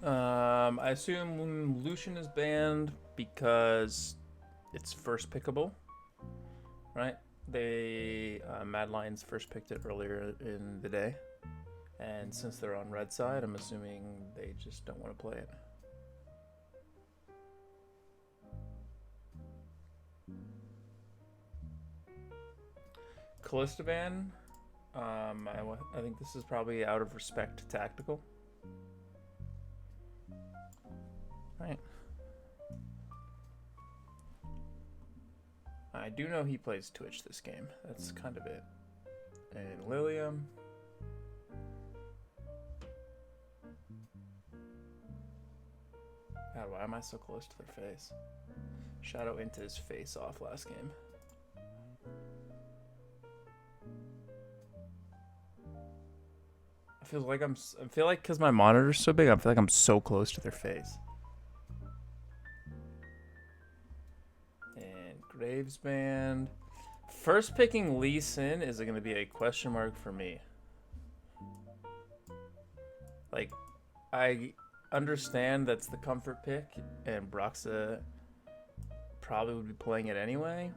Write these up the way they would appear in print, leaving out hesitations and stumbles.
I assume Lucian is banned because it's first pickable, right? They Mad Lions first picked it earlier in the day, and since they're on red side, I'm assuming they just don't want to play it. Callistoban, I think this is probably out of respect to tactical. Right. I do know he plays Twitch this game. That's kind of it. And Lilium. God, why am I so close to their face? Shadow into his face off last game. I feel like because my monitor's so big, I feel like I'm so close to their face. And Graves Band. First picking Lee Sin is going to be a question mark for me. Like, I understand that's the comfort pick, and Broxa probably would be playing it anyway.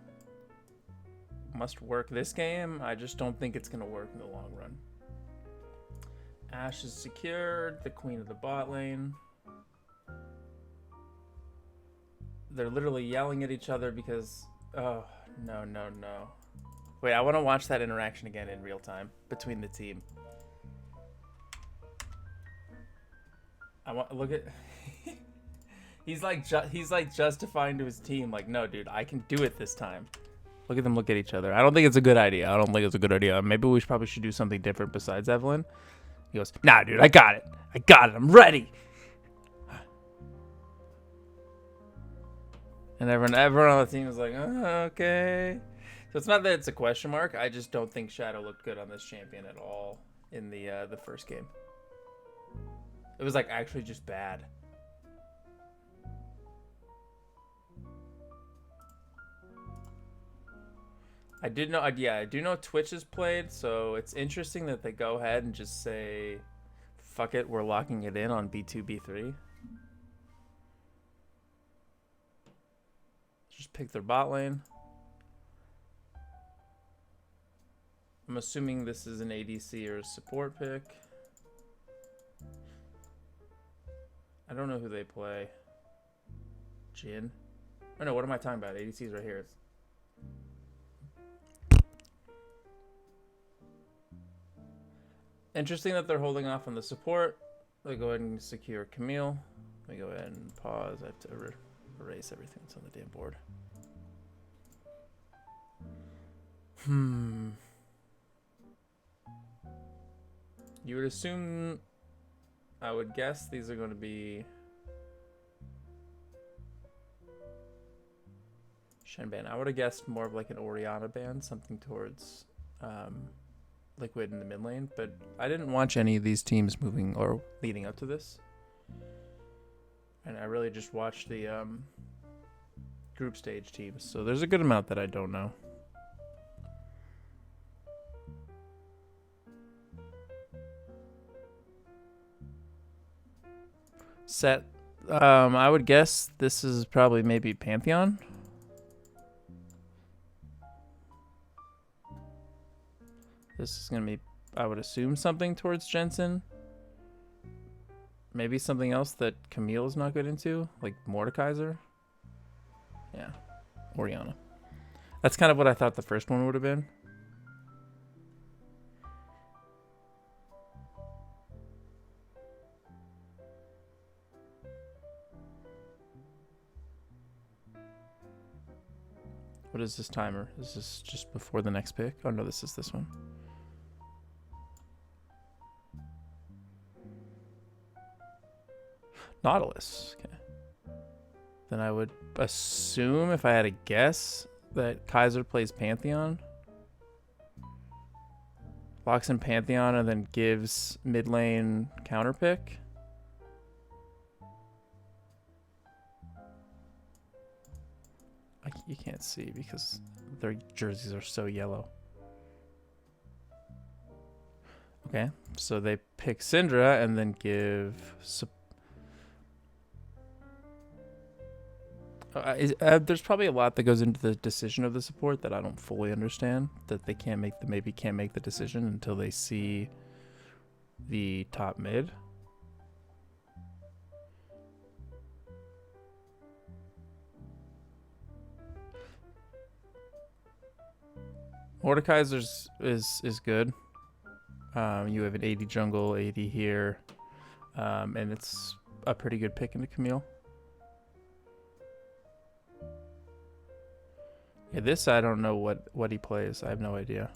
Must work this game. I just don't think it's going to work in the long run. Ashe is secured, the queen of the bot lane. They're literally yelling at each other because... Oh, no. Wait, I want to watch that interaction again in real time between the team. I want look at... he's like justifying to his team, like, no, dude, I can do it this time. Look at them look at each other. I don't think it's a good idea. Maybe we probably should do something different besides Evelyn. He goes, nah, dude, I got it. I'm ready. And everyone on the team is like, oh, okay. So it's not that it's a question mark. I just don't think Shadow looked good on this champion at all in the first game. It was like actually just bad. I do know Twitch is played, so it's interesting that they go ahead and just say, fuck it, we're locking it in on B2, B3. Just pick their bot lane. I'm assuming this is an ADC or a support pick. I don't know who they play. Jhin? Oh no, what am I talking about? ADC's right here. Interesting that they're holding off on the support. They go ahead and secure Camille. Let me go ahead and pause. I have to erase everything that's on the damn board. You would assume... I would guess these are going to be... Shen ban. I would have guessed more of like an Orianna ban. Something towards... Liquid in the mid lane, but I didn't watch any of these teams moving or leading up to this, and I really just watched the group stage teams, so there's a good amount that I don't know. Set, I would guess this is probably maybe Pantheon. This is going to be, I would assume, something towards Jensen. Maybe something else that Camille's not good into, like Mordekaiser. Yeah, Orianna. That's kind of what I thought the first one would have been. What is this timer? Is this just before the next pick? Oh no, this is this one. Nautilus. Okay. Then I would assume, if I had a guess, that Kaiser plays Pantheon. Locks in Pantheon and then gives mid lane counter pick. You can't see because their jerseys are so yellow. Okay, so they pick Syndra and then give There's probably a lot that goes into the decision of the support that I don't fully understand. That they maybe can't make the decision until they see the top mid. Mordekaiser's is good. You have an 80 jungle, 80 here, and it's a pretty good pick into Camille. Yeah, this I don't know what he plays. I have no idea.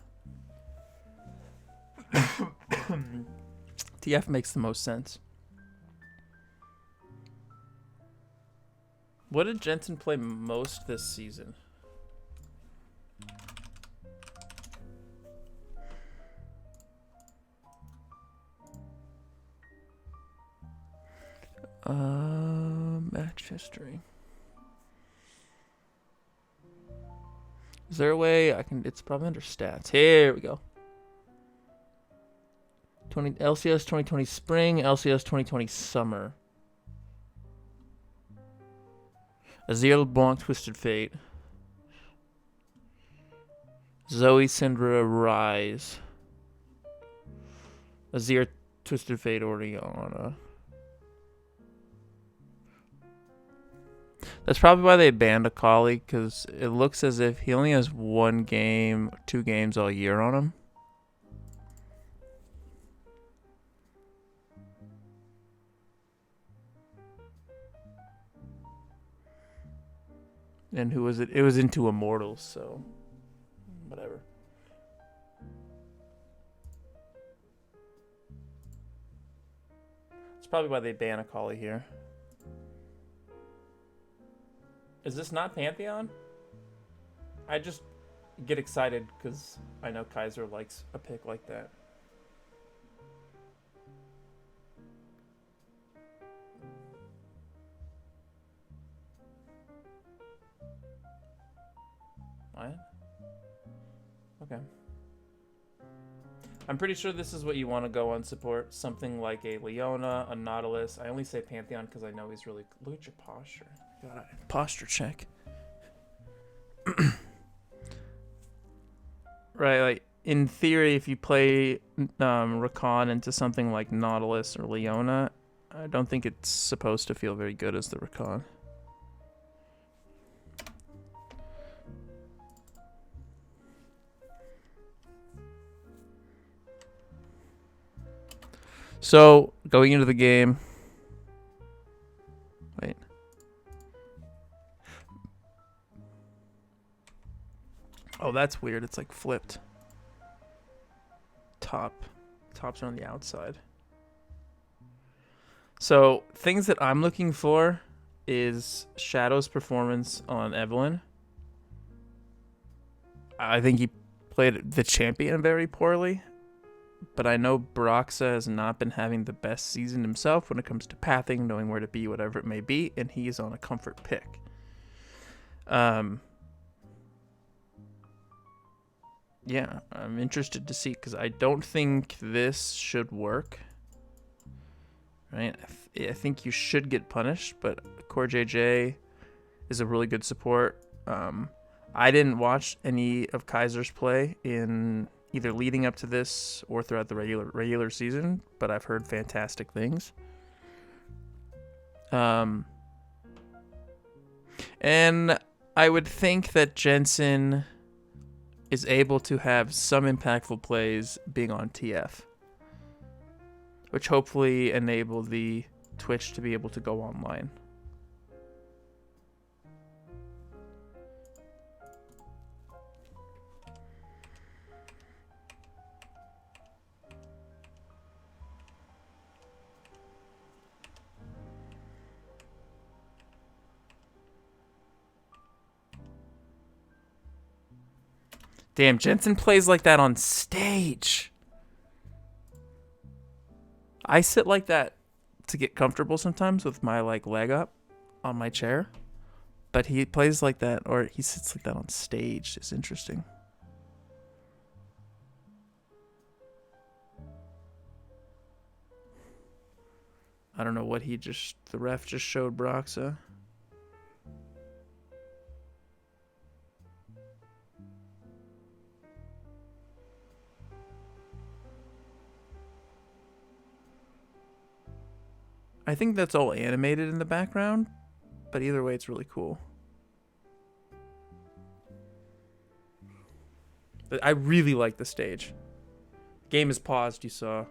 TF makes the most sense. What did Jensen play most this season? Match history. Is there a way I can? It's probably under stats. Here we go. LCS 2020 spring, LCS 2020 summer. Azir LeBlanc Twisted Fate. Zoe Syndra Rise. Azir Twisted Fate Oriana. That's probably why they banned Akali, because it looks as if he only has 1 game, 2 games all year on him. And who was it? It was into Immortals, so whatever. That's probably why they ban Akali here. Is this not Pantheon? I just get excited because I know Kaiser likes a pick like that. What? Okay. I'm pretty sure this is what you want to go on support. Something like a Leona, a Nautilus. I only say Pantheon because I know he's really... Look at your posture. God, posture check. Right, like, in theory, if you play Rakan into something like Nautilus or Leona, I don't think it's supposed to feel very good as the Rakan. So, going into the game... Wait. Oh, that's weird. It's like flipped. Tops are on the outside. So, things that I'm looking for is Shadow's performance on Evelynn. I think he played the champion very poorly. But I know Broxa has not been having the best season himself when it comes to pathing, knowing where to be, whatever it may be, and he is on a comfort pick. Yeah, I'm interested to see, because I don't think this should work. Right? I think you should get punished, but Core JJ is a really good support. I didn't watch any of Kaiser's play in either leading up to this or throughout the regular season, but I've heard fantastic things. And I would think that Jensen is able to have some impactful plays being on TF, which hopefully enable the Twitch to be able to go online. Damn, Jensen plays like that on stage. I sit like that to get comfortable sometimes with my leg up on my chair. But he plays like that, or he sits like that on stage. It's interesting. I don't know what the ref just showed Broxa. I think that's all animated in the background, but either way, it's really cool. But I really like the stage. Game is paused, you saw.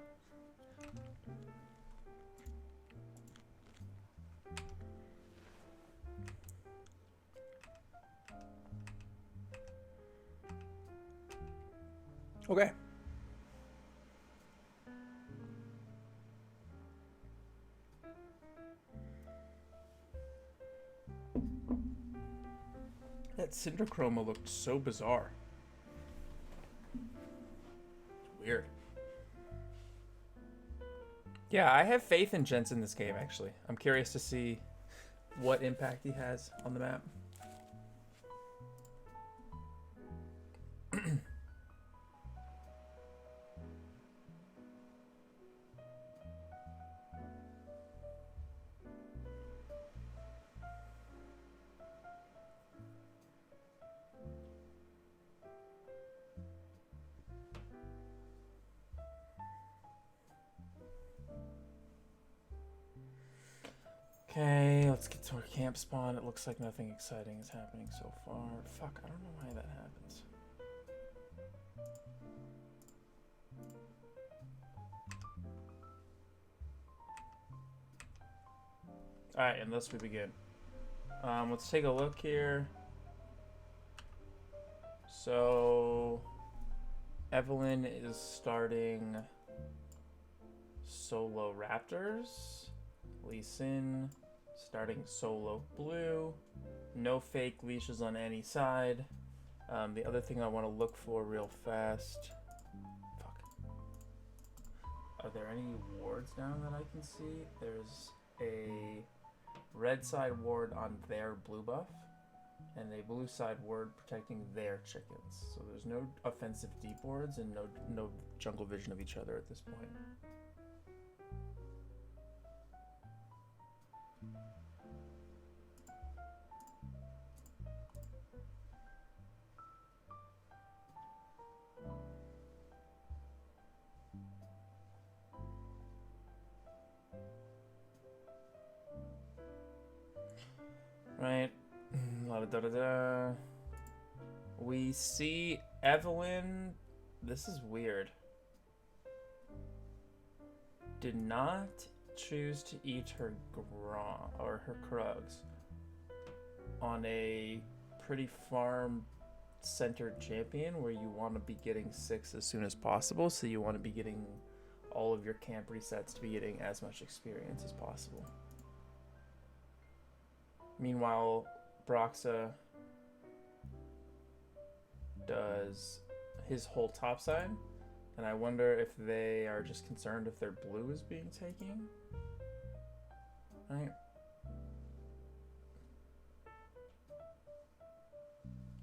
Okay. That Cinder Chroma looked so bizarre. It's weird. Yeah, I have faith in Jens in this game, actually. I'm curious to see what impact he has on the map. Okay, let's get to our camp spawn. It looks like nothing exciting is happening so far. Fuck, I don't know why that happens. Alright, and thus we begin. Let's take a look here. So, Evelyn is starting solo Raptors. Lee Sin starting solo blue. No fake leashes on any side. The other thing I want to look for real fast. Fuck. Are there any wards down that I can see? There's a red side ward on their blue buff and a blue side ward protecting their chickens. So there's no offensive deep wards and no jungle vision of each other at this point. Right. Da-da-da. We see Evelyn. This is weird. Did not choose to eat her Grom or her Krugs on a pretty farm-centered champion where you want to be getting 6 as soon as possible. So you want to be getting all of your camp resets to be getting as much experience as possible. Meanwhile, Broxa does his whole top side, and I wonder if they are just concerned if their blue is being taken. Right.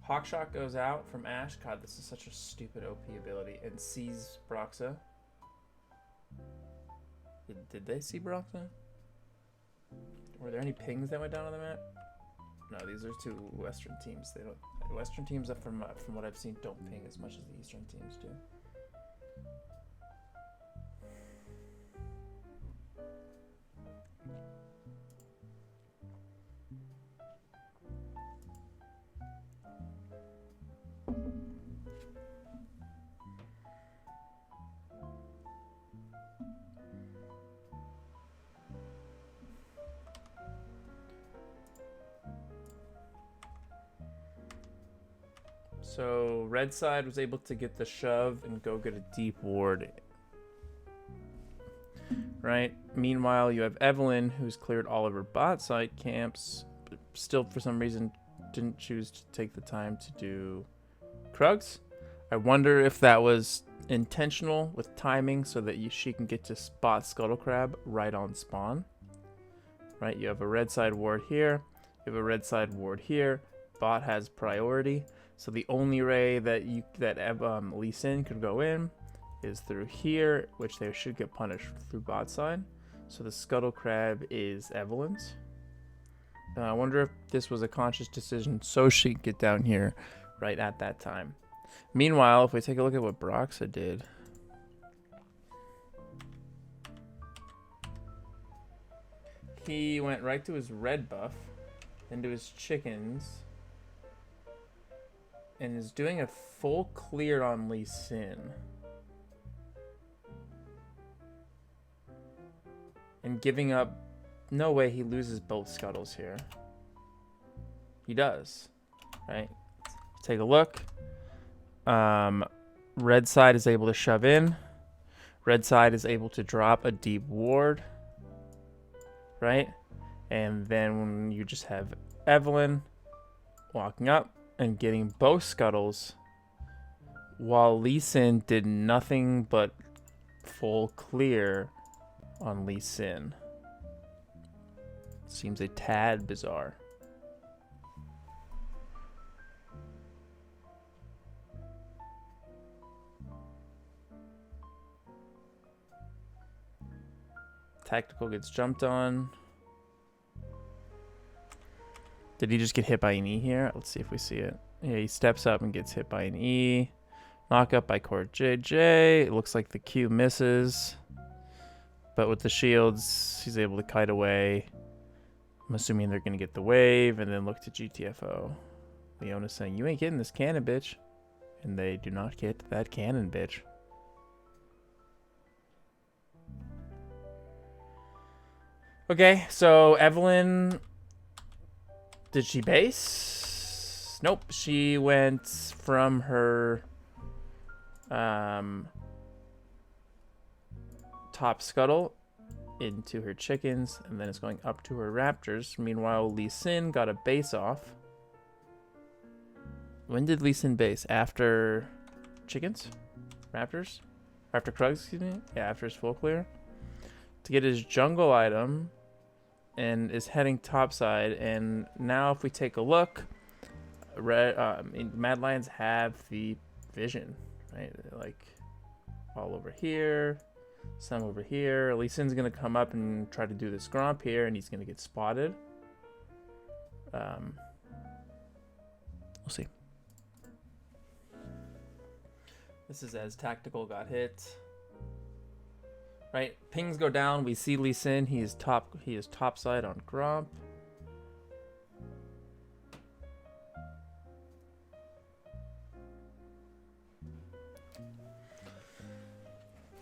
Hawkshot goes out from Ashe. God, this is such a stupid OP ability, and sees Broxa. Did they see Broxa? Were there any pings that went down on the map? No, these are two Western teams. They don't. Western teams, from what I've seen, don't ping as much as the Eastern teams do. So red side was able to get the shove and go get a deep ward. Right. Meanwhile, you have Evelyn, who's cleared all of her bot side camps, but still for some reason didn't choose to take the time to do Krugs. I wonder if that was intentional with timing so that she can get to spot Scuttle Crab right on spawn. Right. You have a red side ward here. You have a red side ward here. Bot has priority. So the only way that Lee Sin could go in is through here, which they should get punished through bot side. So the Scuttle Crab is Evelyn's. I wonder if this was a conscious decision so she could get down here right at that time. Meanwhile, if we take a look at what Broxa did. he went right to his red buff, into his chickens, and is doing a full clear on Lee Sin. And giving up... No way he loses both scuttles here. He does, right? Take a look. Red side is able to shove in. Red side is able to drop a deep ward, right? And then when you just have Evelyn walking up and getting both scuttles, while Lee Sin did nothing but full clear on Lee Sin. Seems a tad bizarre. Tactical gets jumped on. Did he just get hit by an E here? Let's see if we see it. Yeah, he steps up and gets hit by an E. Knock up by Court JJ. It looks like the Q misses. But with the shields, he's able to kite away. I'm assuming they're going to get the wave and then look to GTFO. Leona's saying, you ain't getting this cannon, bitch. And they do not get that cannon, bitch. Okay, so Evelyn, did she base? Nope, she went from her top scuttle into her chickens, and then it's going up to her raptors. Meanwhile, Lee Sin got a base off. When did Lee Sin base? After chickens? Raptors? After Krugs, excuse me? Yeah, after his full clear. To get his jungle item, and is heading topside. And now if we take a look, Mad Lions have the vision, right? Like all over here, some over here. Lee Sin's gonna come up and try to do this Gromp here, and he's gonna get spotted. We'll see. This is as Tactical got hit. Right, pings go down. We see Lee Sin. He is topside on Gromp.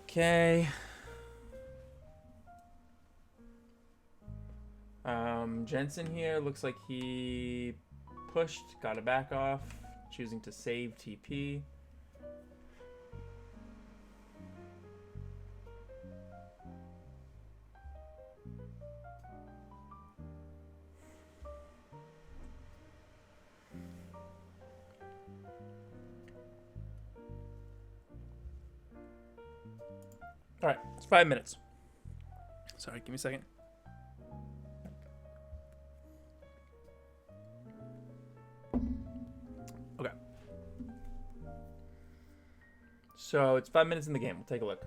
Okay. Jensen here looks like he pushed, got a back off, choosing to save TP. All right, it's 5 minutes. Sorry, give me a second. Okay. So it's 5 minutes in the game. We'll take a look.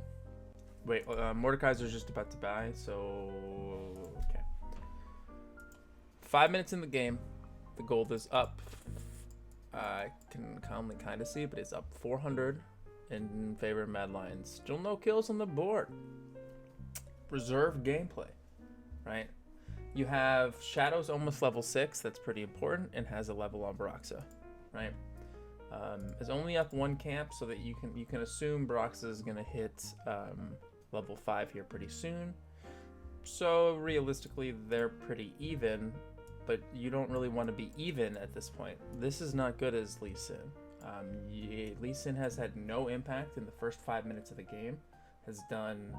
Wait, Mordekaiser's just about to buy, so okay. 5 minutes in the game. The gold is up. I can calmly kind of see, but it's up 400. In favor of Mad Lions. Still no kills on the board. Reserved gameplay, right? You have Shadow's almost level 6. That's pretty important, and has a level on Broxa, right? Is only up 1 camp, so that you can assume Broxa is gonna hit level 5 here pretty soon. So realistically, they're pretty even, but you don't really want to be even at this point. This is not good as Lee Sin. Lee Sin has had no impact in the first 5 minutes of the game. Has done,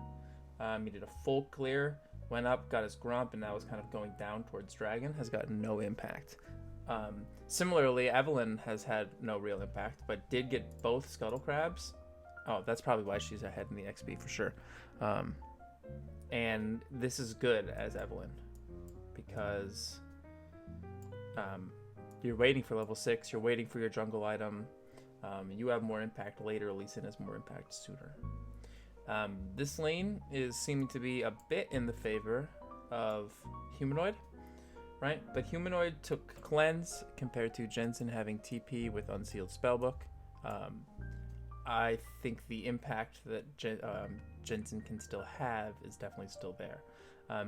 he did a full clear, went up, got his Gromp, and now is kind of going down towards Dragon. Has gotten no impact. Similarly, Evelyn has had no real impact, but did get both Scuttle Crabs. Oh, that's probably why she's ahead in the XP for sure. And this is good as Evelyn, because you're waiting for level 6, you're waiting for your jungle item, you have more impact later. Lee Sin has more impact sooner. This lane is seeming to be a bit in the favor of Humanoid, right? But Humanoid took Cleanse compared to Jensen having TP with Unsealed Spellbook. I think the impact that Jensen can still have is definitely still there.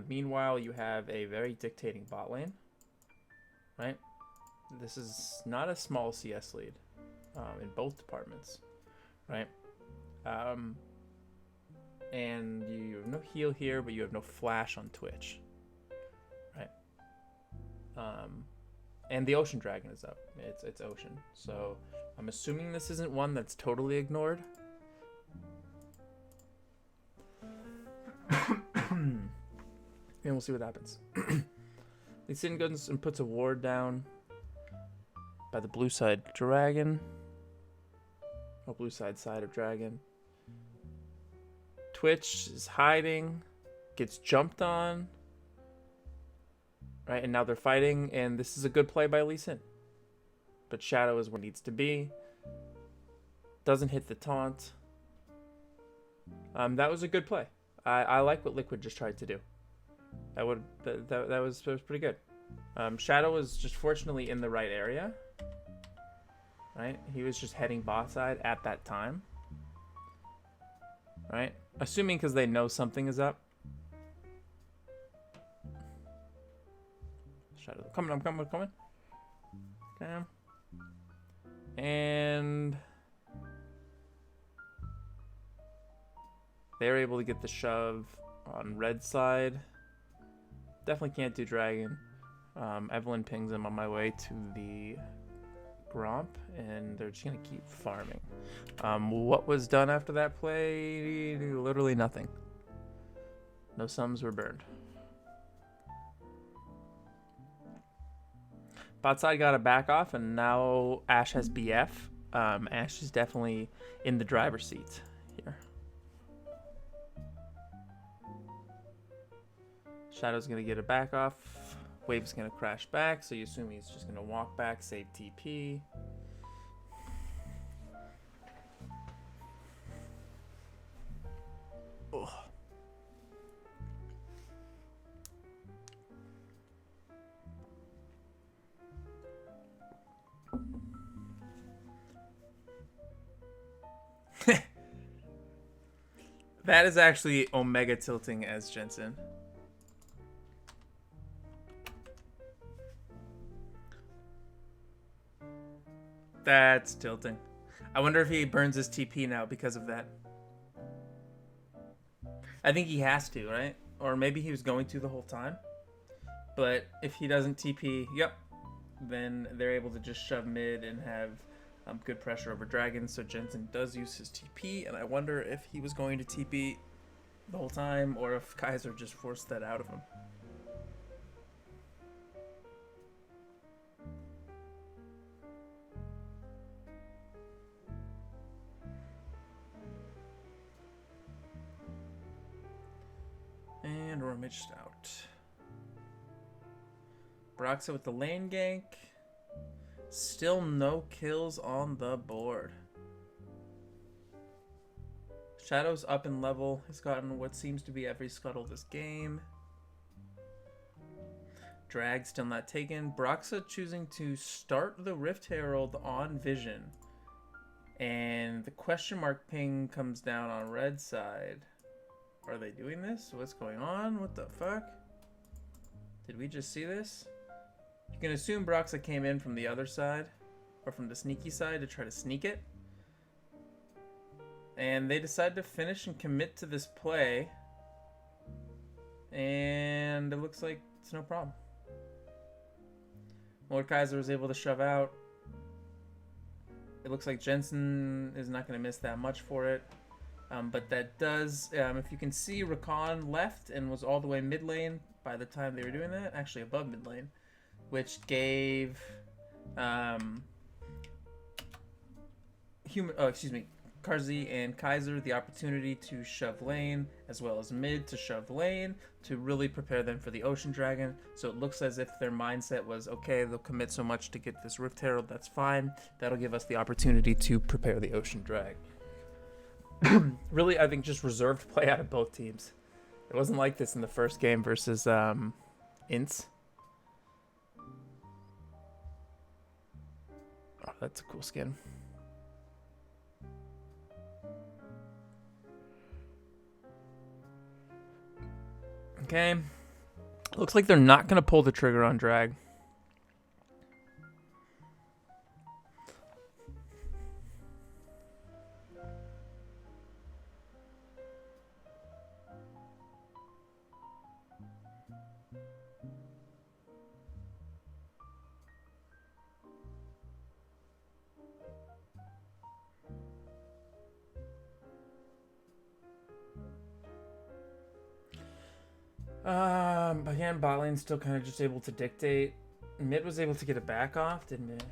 Meanwhile, you have a very dictating bot lane, right? This is not a small CS lead in both departments, right? And you have no heal here, but you have no flash on Twitch, right? And the Ocean Dragon is up. It's Ocean. So I'm assuming this isn't one that's totally ignored. And we'll see what happens. Lee Sin goes and puts a ward down by the blue side dragon. Oh, blue side of dragon. Twitch is hiding, gets jumped on. Right, and now they're fighting, and this is a good play by Lee Sin. But Shadow is where it needs to be. Doesn't hit the taunt. That was a good play. I like what Liquid just tried to do. That was pretty good. Shadow was just fortunately in the right area. Right? He was just heading bot side at that time. Right? Assuming because they know something is up. Shadow, I'm coming. Okay. And they're able to get the shove on red side. Definitely can't do dragon. Evelyn pings him on my way to the Gromp, and they're just gonna keep farming. What was done after that play? Literally nothing. No sums were burned. Bot side got a back off, and now Ashe has BF. Ashe is definitely in the driver's seat here. Shadow's gonna get a back off. Wave's gonna crash back, so you assume he's just gonna walk back, save TP. Ugh. That is actually Omega tilting as Jensen. That's tilting. I wonder if he burns his TP now because of that. I think he has to, right? Or maybe he was going to the whole time. But if he doesn't TP, yep, then they're able to just shove mid and have good pressure over Dragon. So Jensen does use his TP, and I wonder if he was going to TP the whole time or if Kaiser just forced that out of him. And Romaged out. Broxa with the lane gank. Still no kills on the board. Shadow's up in level. He's gotten what seems to be every scuttle this game. Drag still not taken. Broxa choosing to start the Rift Herald on Vision. And the question mark ping comes down on red side. Are they doing this? What's going on? What the fuck? Did we just see this? You can assume Broxa came in from the other side, or from the sneaky side to try to sneak it. And they decide to finish and commit to this play. And it looks like it's no problem. Mordekaiser was able to shove out. It looks like Jensen is not going to miss that much for it. But that does, if you can see, Rakan left and was all the way mid lane by the time they were doing that. Actually above mid lane. Which gave Karzi and Kaiser the opportunity to shove lane, as well as mid to shove lane, to really prepare them for the Ocean Dragon. So it looks as if their mindset was, okay, they'll commit so much to get this Rift Herald, that's fine. That'll give us the opportunity to prepare the Ocean Drag. Really, I think just reserved play out of both teams. It wasn't like this in the first game versus Ints. Oh, that's a cool skin. Okay. Looks like they're not going to pull the trigger on drag. Again, bot lane's still kind of just able to dictate. Mid was able to get a back off, didn't it?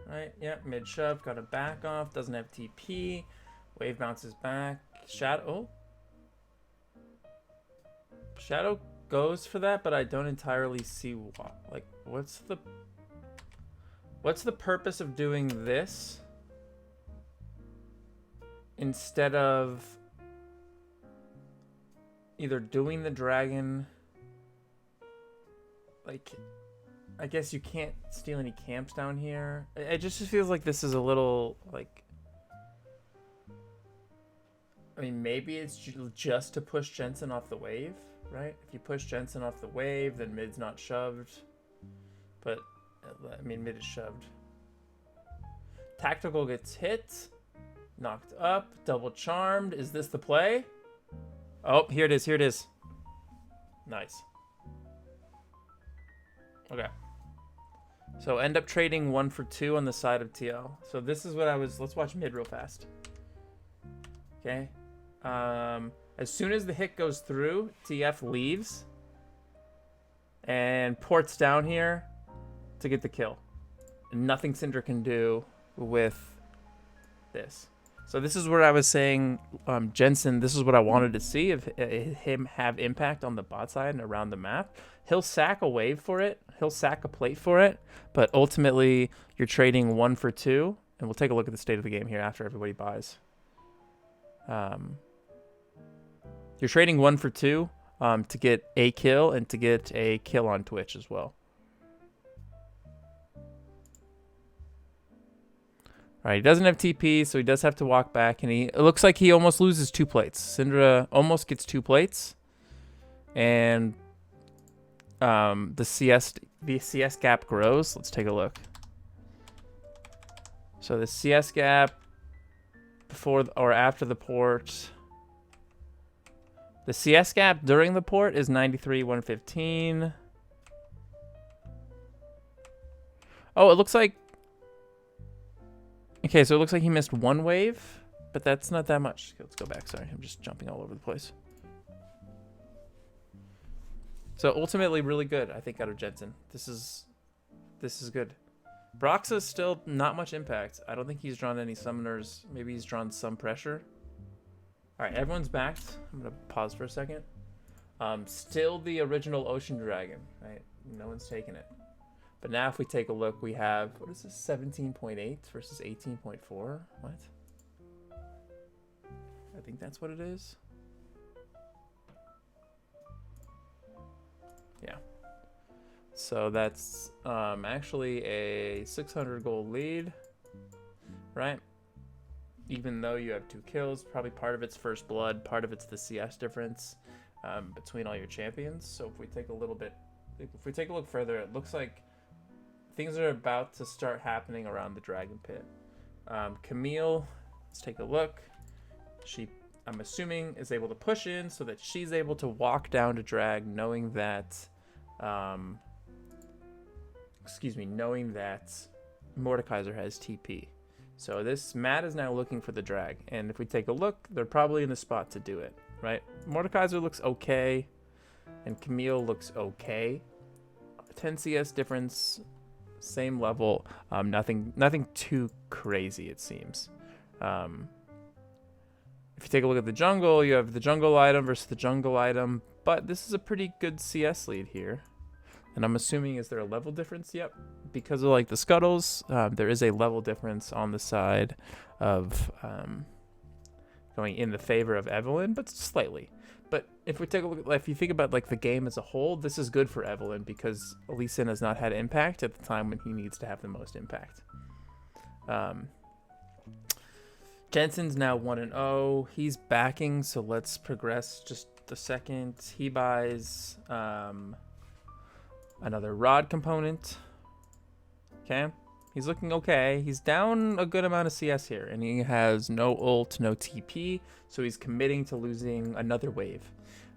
Right, yep, mid shove, got a back off, doesn't have TP. Wave bounces back. Shadow. Oh. Shadow goes for that, but I don't entirely see why. Like, what's the purpose of doing this instead of either doing the dragon? Like, I guess you can't steal any camps down here. It just feels like this is a little, like... I mean, maybe it's just to push Jensen off the wave, right? If you push Jensen off the wave, then mid's not shoved. But, I mean, mid is shoved. Tactical gets hit. Knocked up. Double charmed. Is this the play? Oh, here it is. Here it is. Nice. Okay. So end up trading 1 for 2 on the side of TL. So this is what I was... Let's watch mid real fast. Okay. As soon as the hit goes through, TF leaves. And ports down here to get the kill. And nothing Syndra can do with this. So this is where I was saying, Jensen, this is what I wanted to see, if him have impact on the bot side and around the map. He'll sack a wave for it. He'll sack a plate for it. But ultimately, you're trading 1 for 2. And we'll take a look at the state of the game here after everybody buys. You're trading 1 for 2 to get a kill and to get a kill on Twitch as well. All right, he doesn't have TP, so he does have to walk back, and it looks like he almost loses 2 plates. Syndra almost gets 2 plates, and the CS gap grows. Let's take a look. So the CS gap before or after the port. The CS gap during the port is 93, 115. Oh, it looks like... Okay, so it looks like he missed 1 wave, but that's not that much. Okay, let's go back. Sorry, I'm just jumping all over the place. So ultimately, really good, I think, out of Jensen. This is good. Broxa's still not much impact. I don't think he's drawn any summoners. Maybe he's drawn some pressure. All right, everyone's backed. I'm gonna pause for a second. Still the original Ocean Dragon, right? No one's taken it. But now if we take a look, we have, what is this, 17.8 versus 18.4? What? I think that's what it is. Yeah. So that's actually a 600 gold lead, right? Even though you have 2 kills, probably part of it's first blood, part of it's the CS difference between all your champions. So if we take a little bit, if we take a look further, it looks like things are about to start happening around the Dragon Pit. Camille, let's take a look. She, I'm assuming, is able to push in so that she's able to walk down to drag, knowing that, knowing that Mordekaiser has TP. So this Matt is now looking for the drag, and if we take a look, they're probably in the spot to do it, right? Mordekaiser looks okay, and Camille looks okay. 10 CS difference. Same level, nothing too crazy, it seems. If you take a look at the jungle, you have the jungle item versus the jungle item, but this is a pretty good CS lead here. And I'm assuming, is there a level difference? Yep. Because of like the scuttles, there is a level difference on the side of going in the favor of Evelyn, but slightly. But if we take a look, if you think about like the game as a whole, this is good for Evelyn because Lee Sin has not had impact at the time when he needs to have the most impact. Jensen's now 1-0. He's backing, so let's progress just the second, he buys another rod component. Okay. He's looking okay. He's down a good amount of CS here, and he has no ult, no TP, so he's committing to losing another wave.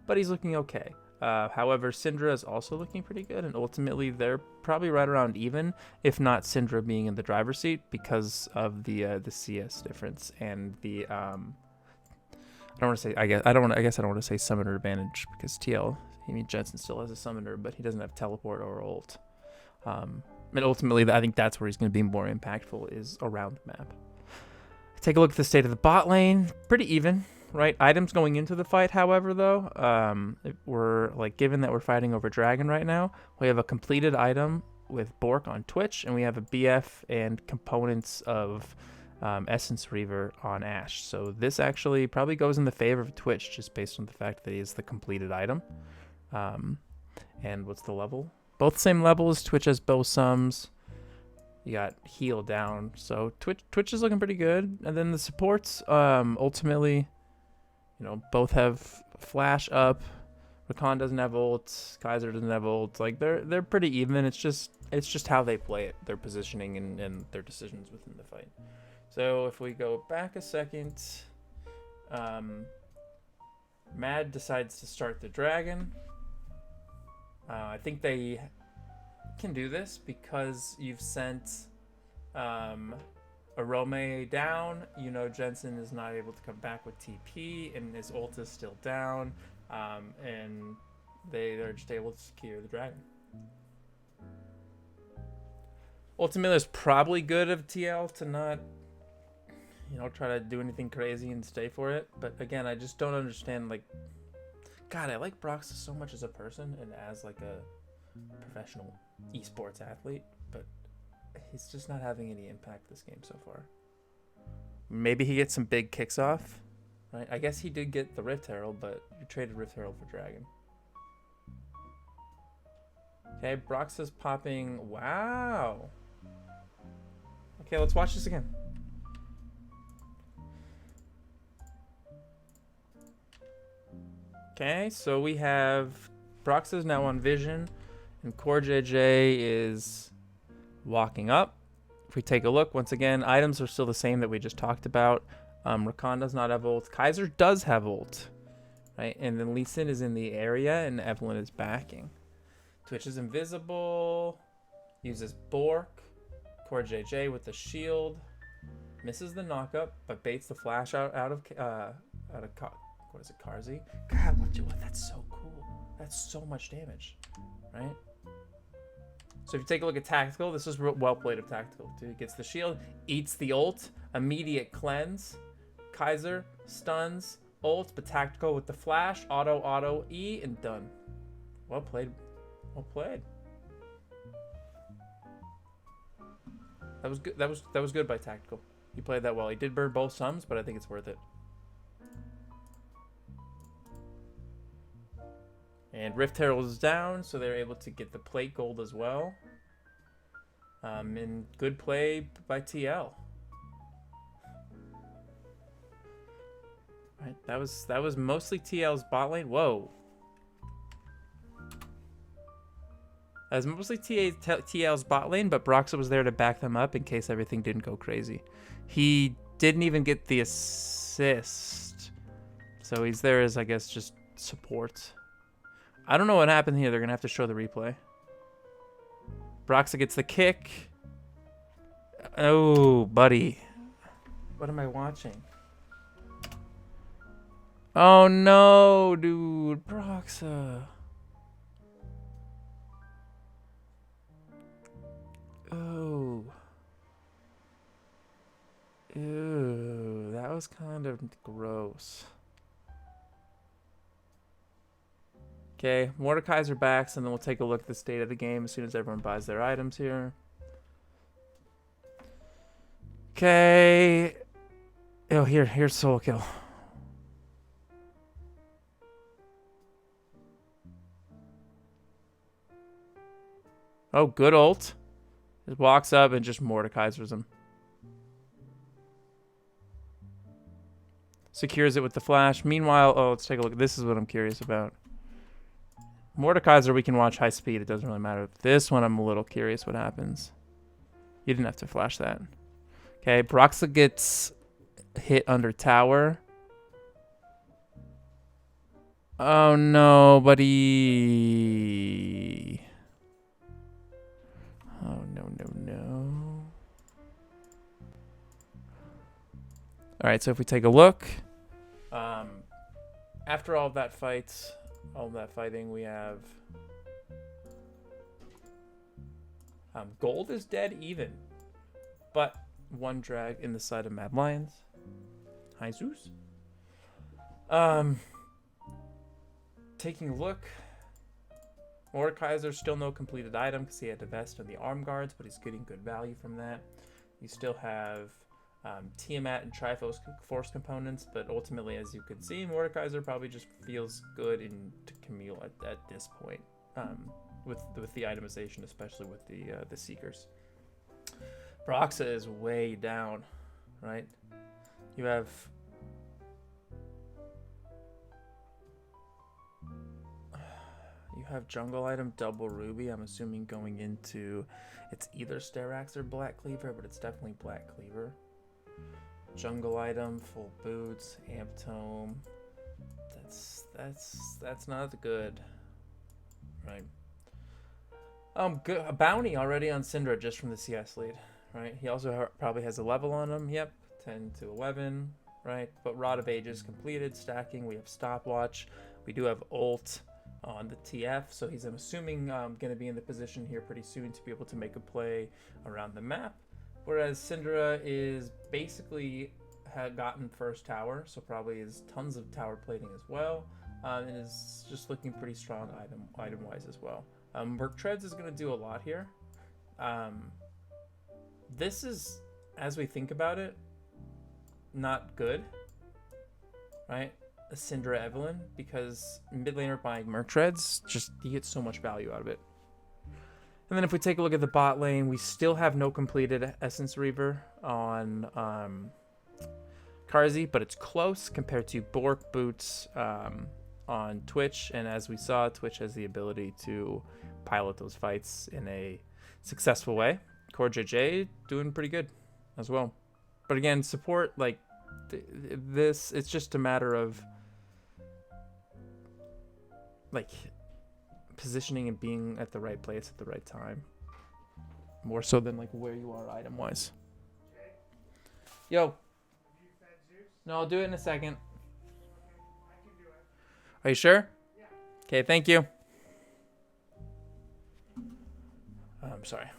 But he's looking okay. However, Syndra is also looking pretty good, and ultimately they're probably right around even, if not Syndra being in the driver's seat because of the CS difference and the I don't want to say I guess I don't want to say summoner advantage because TL. I mean Jensen still has a summoner, but he doesn't have teleport or ult. And ultimately, I think that's where he's going to be more impactful is around the map. Take a look at the state of the bot lane. Pretty even. Right, items going into the fight, however, though, we're like given that we're fighting over Dragon right now, we have a completed item with Bork on Twitch, and we have a BF and components of Essence Reaver on Ashe. So this actually probably goes in the favor of Twitch, just based on the fact that he is the completed item. And what's the level? Both same levels. Twitch has bow sums. You got heal down, so Twitch is looking pretty good. And then the supports, ultimately. You know, both have flash up. Rakan doesn't have ult. Kaiser doesn't have ult. Like they're pretty even. It's just how they play it, their positioning and their decisions within the fight. So if we go back a second, Mad decides to start the dragon. I think they can do this because you've sent Arome down, you know Jensen is not able to come back with TP, and his ult is still down, and they're just able to secure the dragon. Ultimately, it's probably good of TL to not, you know, try to do anything crazy and stay for it. But again, I just don't understand, like, God, I like Broxah so much as a person and as like a professional esports athlete, but he's just not having any impact this game so far. Maybe he gets some big kicks off, right? I guess he did get the Rift Herald, but you traded Rift Herald for Dragon. Okay, Broxah's popping. Wow. Okay, let's watch this again. Okay, so we have Broxah's now on Vision, and Core JJ is walking up. If we take a look, once again, items are still the same that we just talked about. Rakan does not have ult. Kaiser does have ult, right? And then Lee Sin is in the area, and Evelyn is backing. Twitch is invisible. Uses Bork. Core JJ with the shield. Misses the knockup, but baits the flash out of what is it, Karzi? God, what? That's so cool. That's so much damage, right? So if you take a look at Tactical, this is well played of Tactical. Too. He gets the shield, eats the ult, immediate cleanse. Kaiser stuns, ult, but Tactical with the flash, auto, E, and done. Well played. Well played. That was good. That was good by Tactical. He played that well. He did burn both sums, but I think it's worth it. And Rift Herald is down, so they're able to get the plate gold as well. And good play by TL. Right, that was mostly TL's bot lane. Whoa. That was mostly TL's bot lane, but Broxah was there to back them up in case everything didn't go crazy. He didn't even get the assist, so he's there as, I guess, just support. I don't know what happened here. They're going to have to show the replay. Broxah gets the kick. Oh, buddy. What am I watching? Oh, no, dude. Broxah. Oh. Ew. That was kind of gross. Okay, Mordekaiser backs, and then we'll take a look at the state of the game as soon as everyone buys their items here. Okay. Oh, here's Soul Kill. Oh, good ult. Just walks up and just Mordekaisers him. Secures it with the flash. Meanwhile, oh, let's take a look. This is what I'm curious about. Mordekaiser, we can watch high speed. It doesn't really matter. This one, I'm a little curious what happens. You didn't have to flash that. Okay, Broxa gets hit under tower. Oh, no, buddy. Oh, no, no, no. All right, so if we take a look, after all of that fighting, we have gold is dead even, but one drag in the side of Mad Lions. Hi, Zeus. Taking a look, Mordekaiser still no completed item because he had to vest on the arm guards, but he's getting good value from that. You still have Tiamat and Triforce components, but ultimately, as you could see, Mordekaiser probably just feels good into Camille at this point, with the itemization, especially with the Seekers. Broxa is way down, right? You have jungle item double ruby. I'm assuming going into it's either Sterax or Black Cleaver, but it's definitely Black Cleaver. Jungle item, full boots, amp tome. That's not good, right? Good, a bounty already on Syndra just from the CS lead, right? He also probably has a level on him. Yep, 10 to 11, right? But Rod of Ages completed, stacking. We have stopwatch. We do have ult on the TF, so he's, I'm assuming, going to be in the position here pretty soon to be able to make a play around the map. Whereas Syndra is basically had gotten first tower, so probably is tons of tower plating as well, and is just looking pretty strong item-wise as well. Merc Treads is going to do a lot here. This is, as we think about it, not good, right? A Syndra Evelyn, because mid laner buying Merc Treads, just you get so much value out of it. And then if we take a look at the bot lane, we still have no completed Essence Reaver on Karzi, but it's close compared to Bork Boots on Twitch. And as we saw, Twitch has the ability to pilot those fights in a successful way. Core JJ doing pretty good as well. But again, support, like this, it's just a matter of like positioning and being at the right place at the right time, more so than like where you are item wise. Yo, no, I'll do it in a second. Are you sure? Yeah. Okay, thank you. I'm sorry.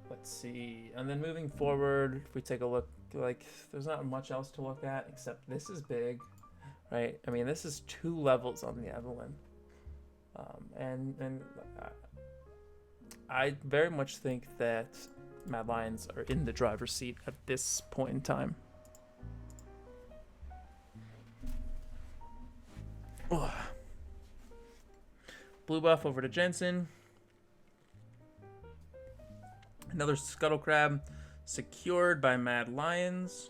Let's see, and then moving forward, if we take a look, like there's not much else to look at except this is big. Right, I mean, this is 2 levels on the Evelyn, and I very much think that Mad Lions are in the driver's seat at this point in time. Ugh. Blue buff over to Jensen. Another Scuttle Crab secured by Mad Lions.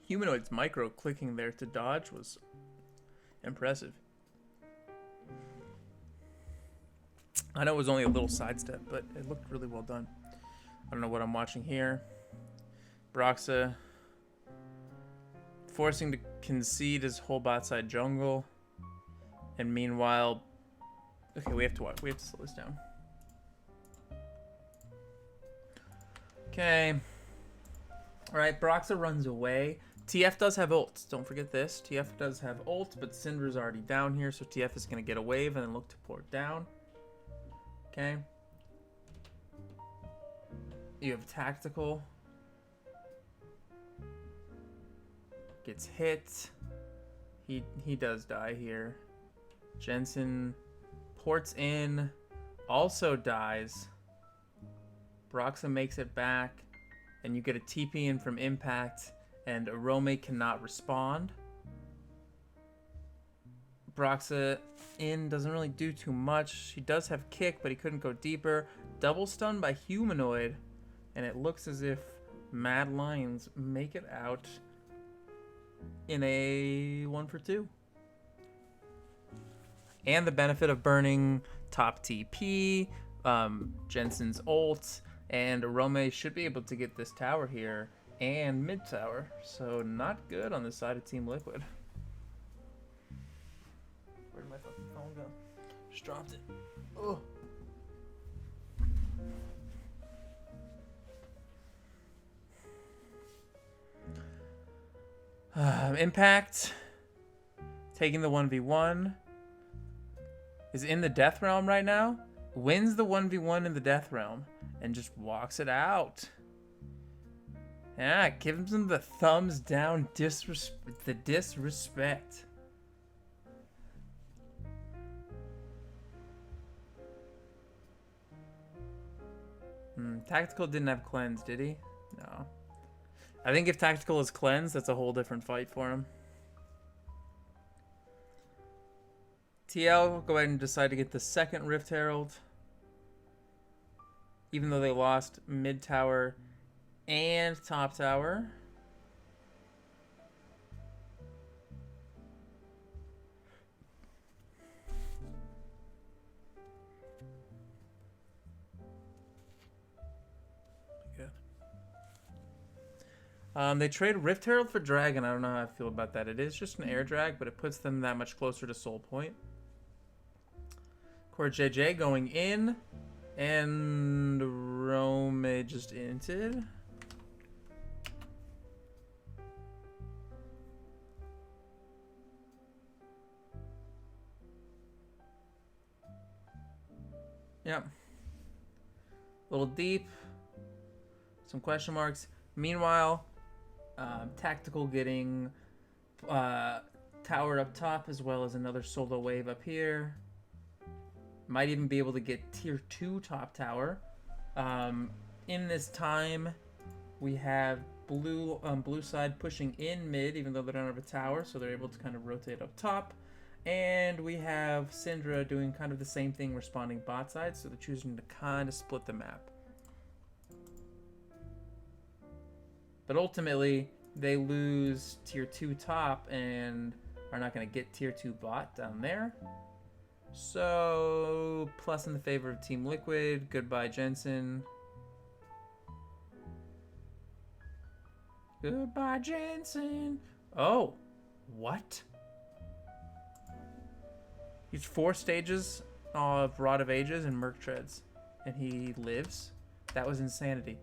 Humanoid's micro clicking there to dodge was impressive. I know it was only a little sidestep, but it looked really well done. I don't know what I'm watching here. Broxa forcing to concede his whole bot side jungle. And meanwhile, okay, we have to watch. We have to slow this down. Okay. All right, Broxa runs away. TF does have ult. Don't forget this. TF does have ult, but Syndra's already down here, so TF is going to get a wave and then look to port down. Okay. You have tactical. Gets hit. He does die here. Jensen ports in. Also dies. Broxa makes it back, and you get a TP in from Impact, and Arome cannot respond. Broxa in doesn't really do too much. He does have kick, but he couldn't go deeper. Double stun by Humanoid, and it looks as if Mad Lions make it out in a 1-for-2. And the benefit of burning top TP, Jensen's ult, and Arome should be able to get this tower here and mid tower. So not good on the side of Team Liquid. Where did my fucking phone go? Just dropped it. Oh. Impact taking the 1v1 is in the death realm right now, wins the 1v1 in the death realm and just walks it out. Yeah, gives him the thumbs down, the disrespect. Tactical didn't have cleanse, did he? No. I think if Tactical is cleansed, that's a whole different fight for him. TL will go ahead and decide to get the second Rift Herald. Even though they lost mid tower and top tower. They trade Rift Herald for Dragon. I don't know how I feel about that. It is just an air drag, but it puts them that much closer to Soul Point. Core JJ going in, and Rome just inted. Yep. A little deep. Some question marks. Meanwhile, Tactical getting towered up top, as well as another solo wave up here. Might even be able to get tier 2 top tower. In this time, we have blue side pushing in mid, even though they don't have a tower, so they're able to kind of rotate up top. And we have Syndra doing kind of the same thing, responding bot side, so they're choosing to kind of split the map. But ultimately, they lose tier 2 top and are not going to get tier 2 bot down there. So, plus in the favor of Team Liquid. Goodbye, Jensen. Goodbye, Jensen. Oh, what? He's 4 stages of Rod of Ages and Merc Treads, and he lives? That was insanity.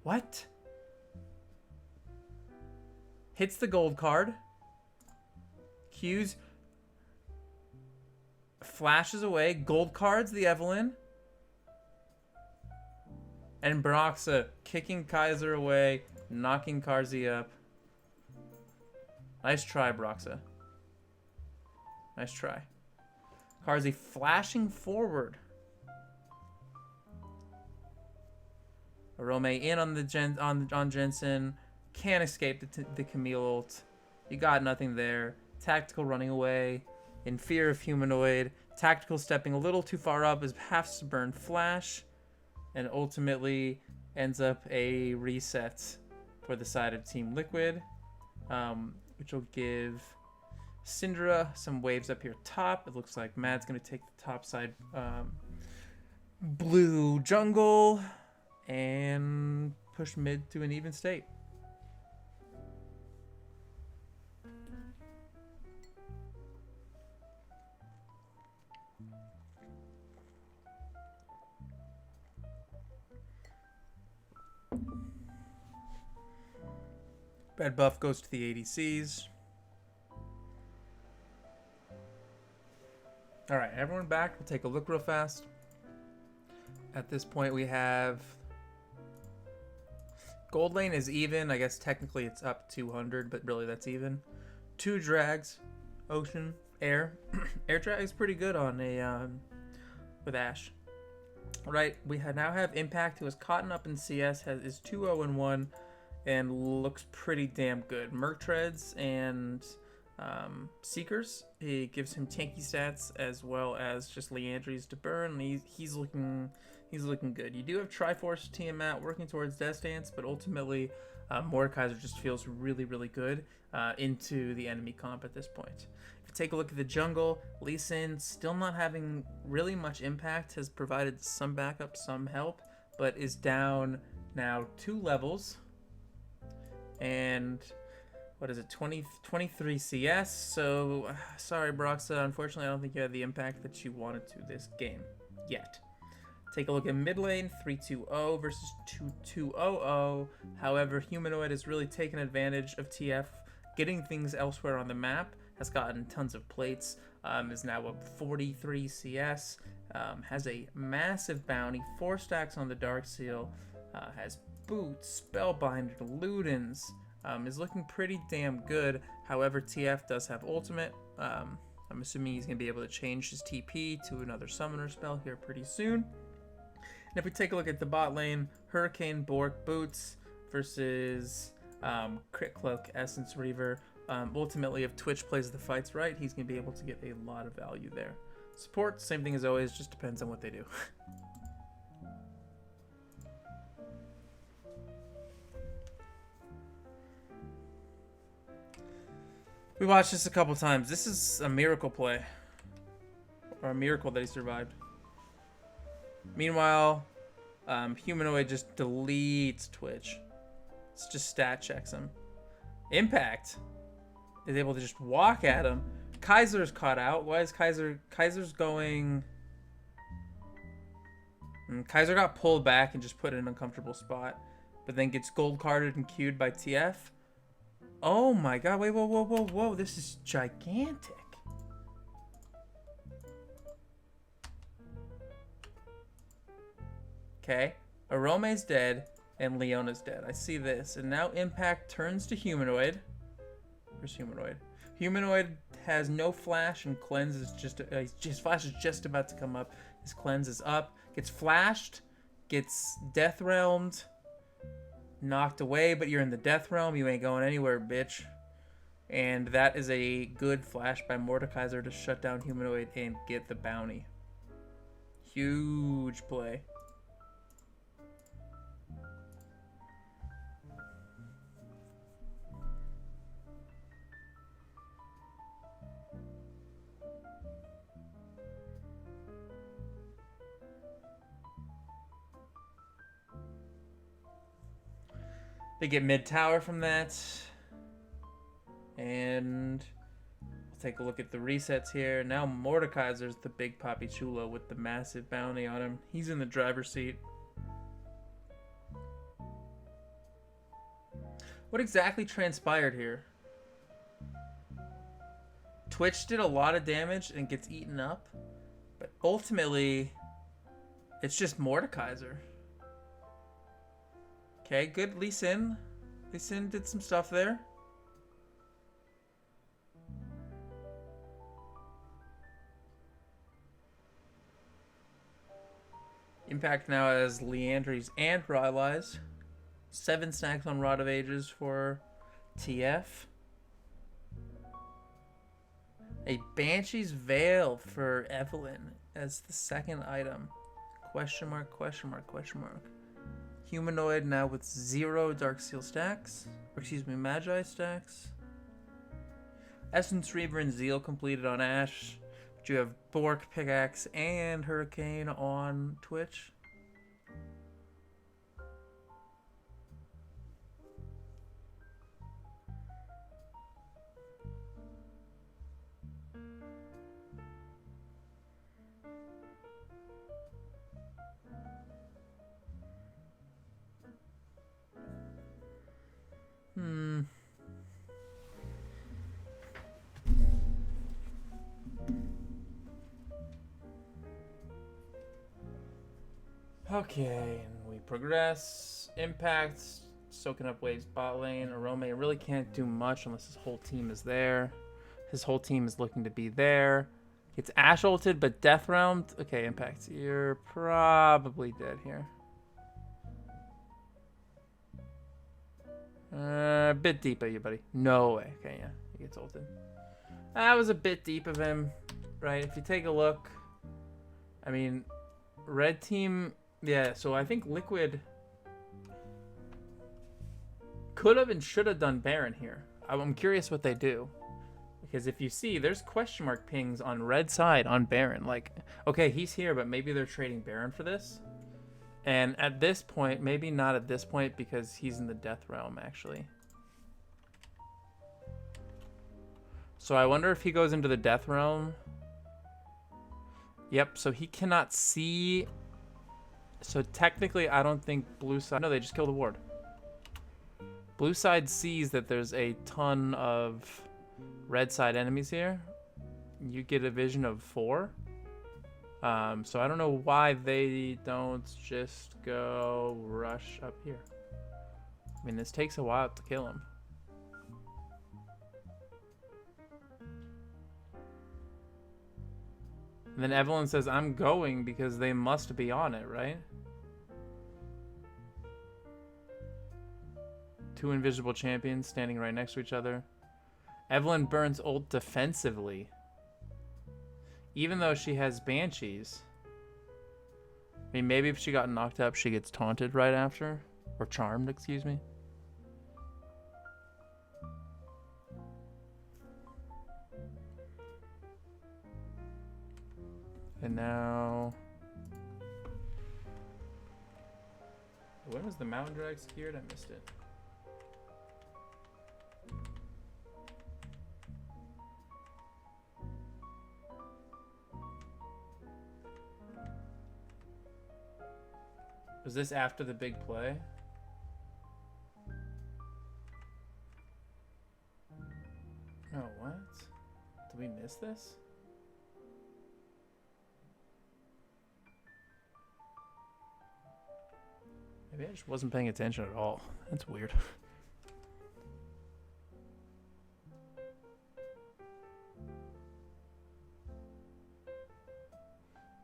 What? Hits the gold card. Q's. Flashes away. Gold cards the Evelyn. And Broxa kicking Kaiser away. Knocking Karzi up. Nice try, Broxa. Nice try. Karzi flashing forward. Arome in on the on Jensen. Can't escape the Camille ult. You got nothing there. Tactical running away. In fear of Humanoid. Tactical stepping a little too far up as has to burn flash. And ultimately ends up a reset for the side of Team Liquid. Which will give Syndra some waves up here top. It looks like Mad's going to take the top side blue jungle. And push mid to an even state. Red buff goes to the ADCs. Alright, everyone back. We'll take a look real fast. At this point, we have... Gold lane is even. I guess technically it's up 200, but really that's even. 2 drags. Ocean, air. Air drag is pretty good on a with Ashe. Right, we now have Impact, who is caught up in CS, is 2-0-1, and looks pretty damn good. Mertreads and Seekers, he gives him tanky stats as well as just Leandries to burn. He's looking good. You do have Triforce Tiamat working towards Death Dance, but ultimately Mordekaiser just feels really, really good into the enemy comp at this point. If you take a look at the jungle, Lee Sin still not having really much impact, has provided some backup, some help, but is down now 2 levels. And what is it, 23 CS? So, sorry, Broxa. Unfortunately, I don't think you had the impact that you wanted to this game yet. Take a look at mid lane, 3-2-0 versus 2-2-0-0. However, Humanoid has really taken advantage of TF, getting things elsewhere on the map, has gotten tons of plates, is now up 43 CS, has a massive bounty, 4 stacks on the Dark Seal, has Boots, Spellbinder, Ludens, is looking pretty damn good. However, TF does have ultimate. I'm assuming he's going to be able to change his TP to another summoner spell here pretty soon. And if we take a look at the bot lane, Hurricane, Bork, Boots versus Crit Cloak, Essence Reaver. Ultimately, if Twitch plays the fights right, he's going to be able to get a lot of value there. Support, same thing as always, just depends on what they do. We watched this a couple times. This is a miracle play. Or a miracle that he survived. Meanwhile, Humanoid just deletes Twitch. It's just stat checks him. Impact is able to just walk at him. Kaiser's caught out. Why is Kaiser's going... Kaiser got pulled back and just put in an uncomfortable spot. But then gets gold carded and queued by TF. Oh my god, wait, whoa. This is gigantic. Okay, Arome's dead and Leona's dead. I see this. And now Impact turns to Humanoid. Where's Humanoid? Humanoid has no flash and cleanse is his flash is just about to come up. His cleanse is up. Gets flashed. Gets death realmed. Knocked away, but you're in the death realm. You ain't going anywhere, bitch. And that is a good flash by Mordekaiser to shut down Humanoid and get the bounty. Huge play. They get mid tower from that. And we'll take a look at the resets here. Now Mordekaiser's the big Papi Chulo with the massive bounty on him. He's in the driver's seat. What exactly transpired here? Twitch did a lot of damage and gets eaten up. But ultimately, it's just Mordekaiser. Okay, good. Lee Sin. Lee Sin did some stuff there. Impact now has Leandries and Rylai's. 7 stacks on Rod of Ages for TF. A Banshee's Veil for Evelyn as the second item. Question mark, question mark, question mark. Humanoid now with 0 Dark Seal stacks. Or excuse me, Magi stacks. Essence Reaver and Zeal completed on Ashe. But you have Bork, Pickaxe, and Hurricane on Twitch. Okay, and we progress. Impact, soaking up waves bot lane. Arome really can't do much unless his whole team is there. His whole team is looking to be there. It's Ash ulted, but Death Realm. Okay, Impact. You're probably dead here. A bit deep of you, buddy. No way. Okay, yeah. He gets ulted. That was a bit deep of him, right? If you take a look, I mean, red team, yeah, so I think Liquid could have and should have done Baron here. I'm curious what they do. Because if you see, there's question mark pings on red side on Baron. Like, okay, he's here, but maybe they're trading Baron for this. And at this point, maybe not at this point because he's in the Death Realm, actually. So I wonder if he goes into the Death Realm. Yep, so he cannot see. So technically, I don't think blue side... No, they just killed the ward. Blue side sees that there's a ton of red side enemies here. You get a vision of 4. So I don't know why they don't just go rush up here. I mean, this takes a while to kill him. And then Evelyn says, I'm going because they must be on it, right? 2 invisible champions standing right next to each other. Evelyn burns ult defensively. Even though she has Banshees. I mean, maybe if she got knocked up, she gets taunted right after. Or charmed, excuse me. And now... When was the Mountain Drag secured? I missed it. Was this after the big play? No, what? Did we miss this? Maybe I just wasn't paying attention at all. That's weird.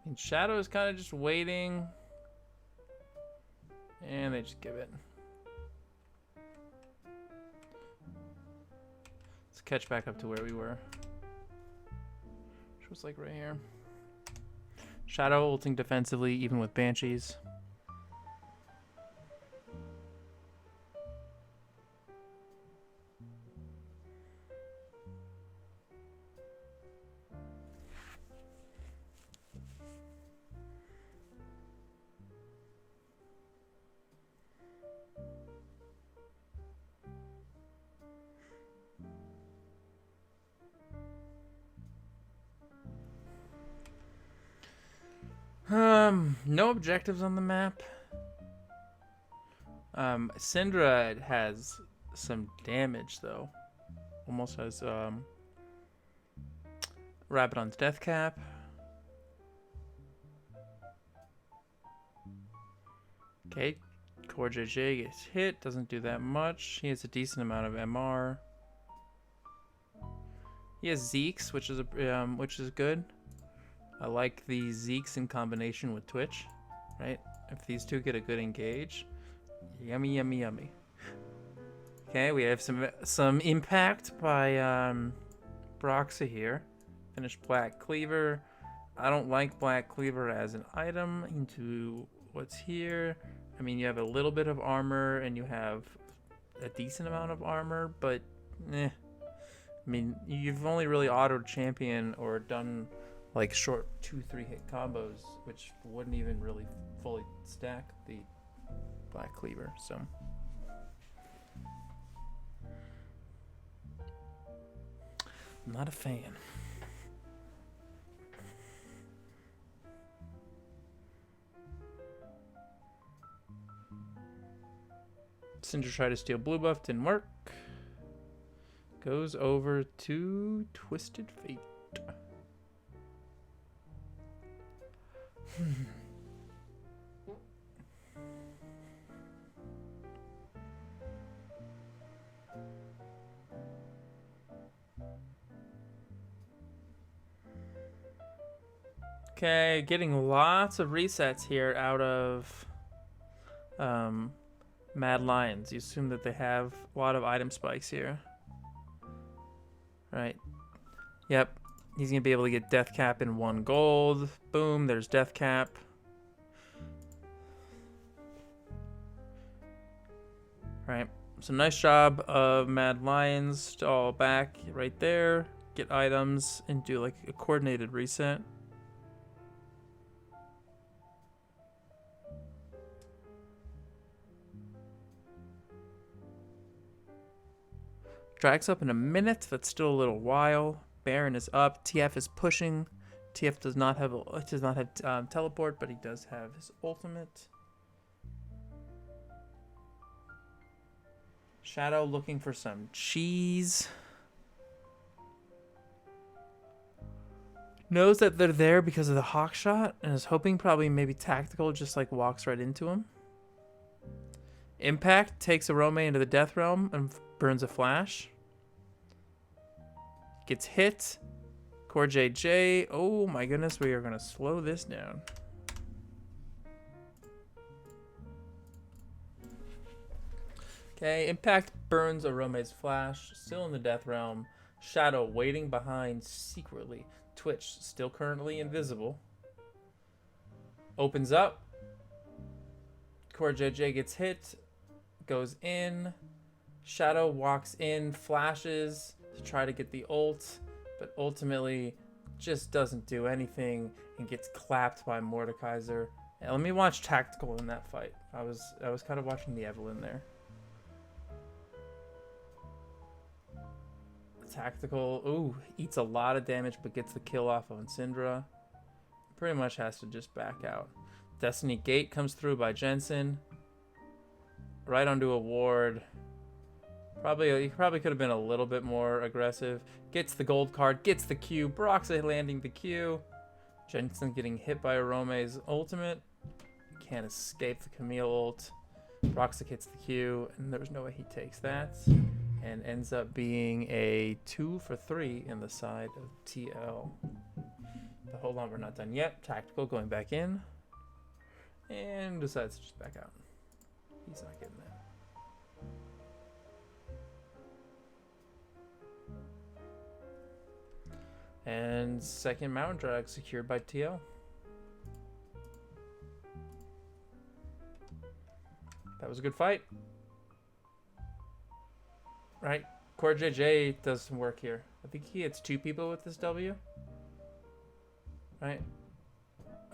And Shadow is kind of just waiting. And they just give it. Let's catch back up to where we were. Which was like right here. Shadow ulting defensively, even with Banshees. No objectives on the map. Syndra has some damage though. Almost has Rabadon's death cap. Okay, Core JJ gets hit, doesn't do that much. He has a decent amount of MR. He has Zeeks, which is good. I like the Zeeks in combination with Twitch, right? If these two get a good engage, yummy, yummy, yummy. Okay, we have some impact by Broxa here. Finished Black Cleaver. I don't like Black Cleaver as an item into what's here. I mean, you have a little bit of armor and you have a decent amount of armor, but I mean, you've only really autoed champion or done like short 2-3 hit combos, which wouldn't even really fully stack the Black Cleaver, so. I'm not a fan. Syndra tried to steal blue buff, didn't work. Goes over to Twisted Fate. Okay, getting lots of resets here out of Mad Lions. You assume that they have a lot of item spikes here. Right. Yep. He's going to be able to get Death Cap in 1 gold. Boom, there's Death Cap. Right. So nice job of Mad Lions to all back right there. Get items and do like a coordinated reset. Drag's up in a minute. That's still a little while. Baron is up. TF is pushing. TF does not have teleport, but he does have his ultimate. Shadow looking for some cheese. Knows that they're there because of the hawk shot and is hoping probably maybe tactical just like walks right into him. Impact takes Arome into the death realm and burns a flash. Gets hit. Core JJ. Oh my goodness, we are going to slow this down. Okay, Impact burns Arome's flash. Still in the death realm. Shadow waiting behind secretly. Twitch still currently invisible. Opens up. Core JJ gets hit. Goes in. Shadow walks in. Flashes to try to get the ult. But ultimately just doesn't do anything and gets clapped by Mordekaiser. Yeah, let me watch Tactical in that fight. I was kind of watching the Evelyn there. Tactical, ooh, eats a lot of damage but gets the kill off on Syndra. Pretty much has to just back out. Destiny Gate comes through by Jensen. Right onto a ward. He probably could have been a little bit more aggressive. Gets the gold card, gets the Q. Broxa landing the Q. Jensen getting hit by Arome's ultimate. Can't escape the Camille ult. Broxa hits the Q, and there's no way he takes that. And ends up being a 2 for 3 in the side of TL. But hold on, we're not done yet. Tactical going back in. And decides to just back out. He's not getting that. And second Mountain Drag secured by TL. That was a good fight. Right, Core JJ does some work here. I think he hits 2 people with this W. Right?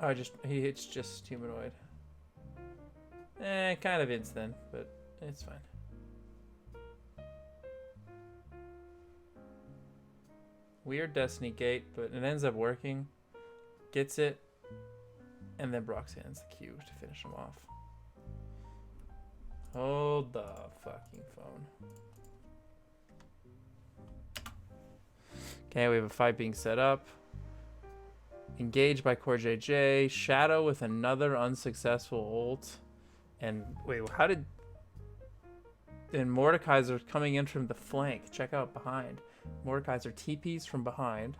Oh, he hits just humanoid. Kind of is then, but it's fine. Weird Destiny Gate, but it ends up working. Gets it, and then Brox hands the Q to finish him off. Hold the fucking phone. Okay, we have a fight being set up. Engaged by Core JJ. Shadow with another unsuccessful ult. And wait, how did... And Mordekaiser coming in from the flank. Check out behind. Mordekaiser TPs from behind.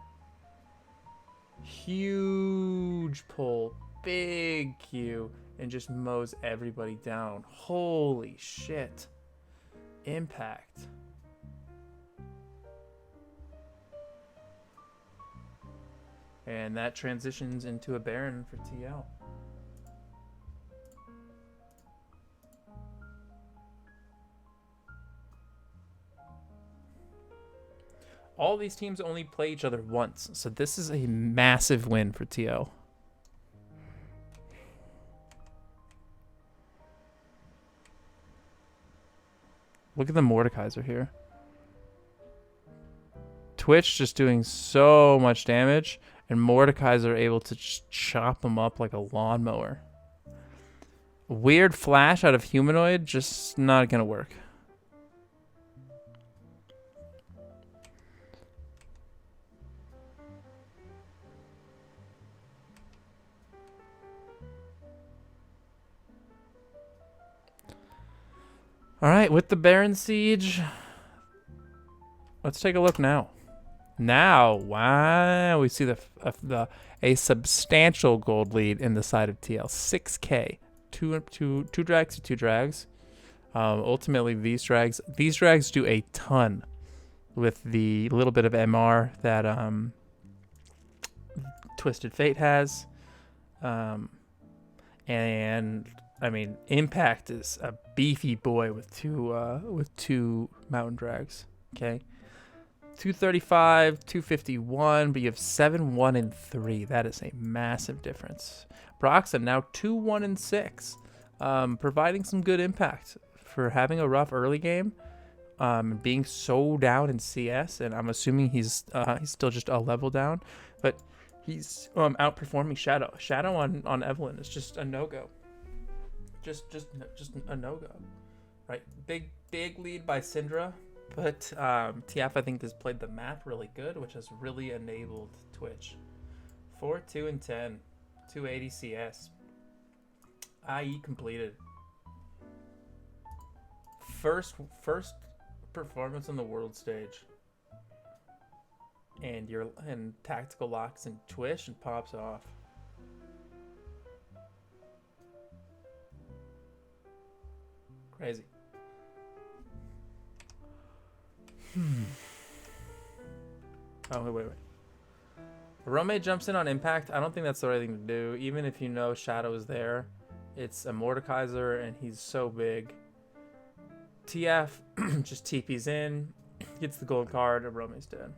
Huge pull. Big Q. And just mows everybody down. Holy shit. Impact. And that transitions into a Baron for TL. All these teams only play each other once, so this is a massive win for TL. Look at the Mordekaiser here. Twitch just doing so much damage, and Mordekaiser able to just chop him up like a lawnmower. Weird flash out of humanoid, just not gonna work. All right, with the Baron Siege, let's take a look now. Now, wow, we see the a substantial gold lead in the side of TL. 6K. Two drags to two drags. Ultimately, these drags do a ton with the little bit of MR that Twisted Fate has. And I mean, Impact is a beefy boy with two mountain drags. Okay, 235, 251, but you have 7, 1, and 3. That is a massive difference. Broxton now 2, 1, and 6, providing some good impact for having a rough early game. Being so down in CS, and I'm assuming he's still just a level down, but he's outperforming Shadow. Shadow on Evelyn is just a no-go. Just a no-go. Right? Big lead by Syndra, but TF I think has played the map really good, which has really enabled Twitch. 4, 2, and 10. 280 CS. IE completed. First performance on the world stage. And tactical locks and Twitch and pops off. Crazy. Oh, wait. Rome jumps in on Impact. I don't think that's the right thing to do. Even if you know Shadow is there, it's a Mordekaiser and he's so big. TF just TP's in, gets the gold card, and Rome's dead.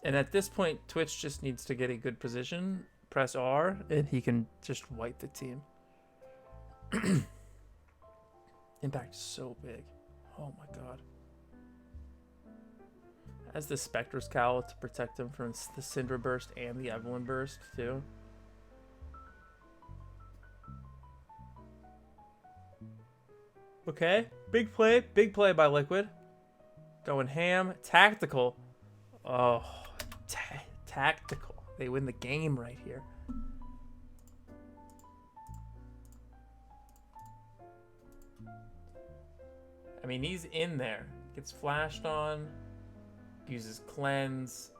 And at this point, Twitch just needs to get a good position, press R, and he can just wipe the team. Impact is so big. Oh my god. Has the Spectre's Cowl to protect him from the Syndra Burst and the Evelyn Burst, too. Okay, big play by Liquid. Going ham, tactical. Oh, tactical. They win the game right here. I mean, he's in there. Gets flashed on. Uses cleanse.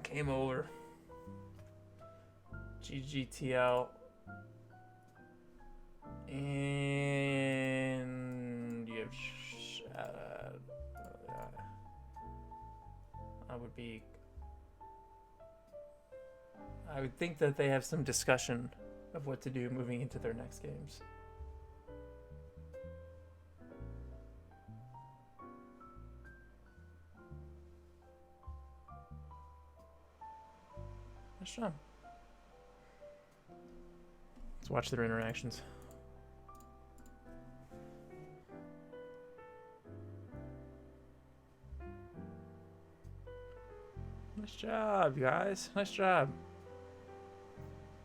Came over. GGTL. And you have I would think that they have some discussion of what to do moving into their next games. Nice job. Let's watch their interactions. Nice job, guys. Nice job.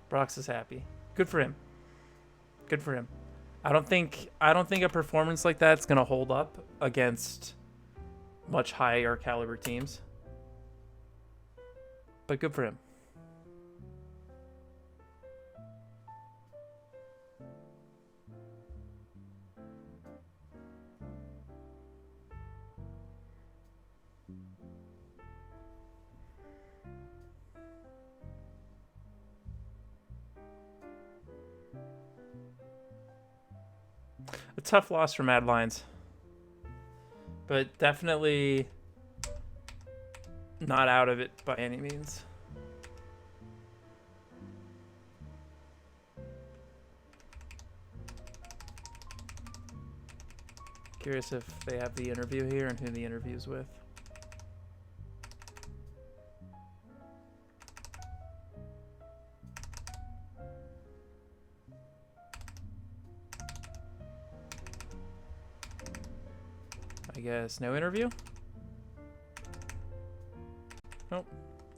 Brox is happy. Good for him. Good for him. I don't think a performance like that's gonna hold up against much higher caliber teams. But good for him. A tough loss for Mad Lions, but definitely not out of it by any means. Curious if they have the interview here and who the interview's with. I guess no interview? Nope.